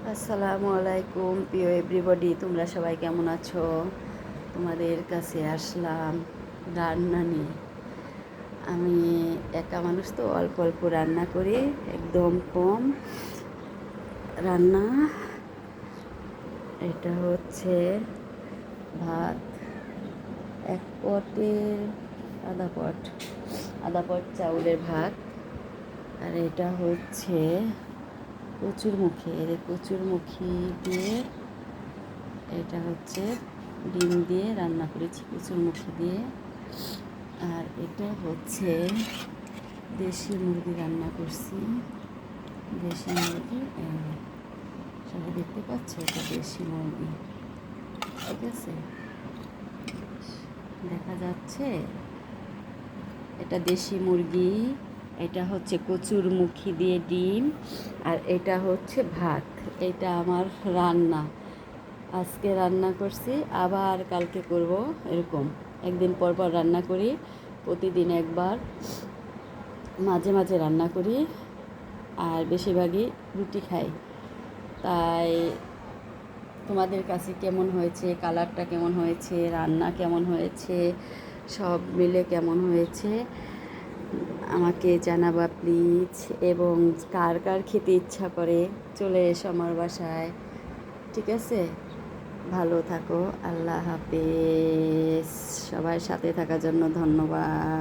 আসসালামু আলাইকুম প্রিয় এভরিবডি, তোমরা সবাই কেমন আছো? তোমাদের কাছে আসলাম রান্না নিয়ে। আমি একা মানুষ তো অল্প অল্প রান্না করি, একদম কম রান্না। এটা হচ্ছে ভাত, এক পটের আধা পট চাউলের ভাত। আর এটা হচ্ছে কচুরমুখী দিয়ে, এটা হচ্ছে ডিম দিয়ে রান্না করেছি কচুরমুখী দিয়ে। আর এটা হচ্ছে দেশি মুরগি রান্না করছি। দেশি মুরগি সবাই দেখতে পাচ্ছে, এটা দেশি মুরগি, ঠিক আছে? দেখা যাচ্ছে এটা দেশি মুরগি। এটা হচ্ছে কচুরমুখী দিয়ে ডিম, আর এটা হচ্ছে ভাত। এটা আমার রান্না, আজকে রান্না করছি, আবার কালকে করব। এরকম একদিন পর পর রান্না করি, প্রতিদিন একবার, মাঝে মাঝে রান্না করি, আর বেশিরভাগই রুটি খাই। তাই তোমাদের কাছে কেমন হয়েছে, কালারটা কেমন হয়েছে, রান্না কেমন হয়েছে, সব মিলে কেমন হয়েছে আমাকে জানাবা প্লিজ। এবং কার কার খেতে ইচ্ছা করে চলে এসো আমার বাসায়, ঠিক আছে? ভালো থাকো, আল্লাহ হাফেজ। সবার সাথে থাকার জন্য ধন্যবাদ।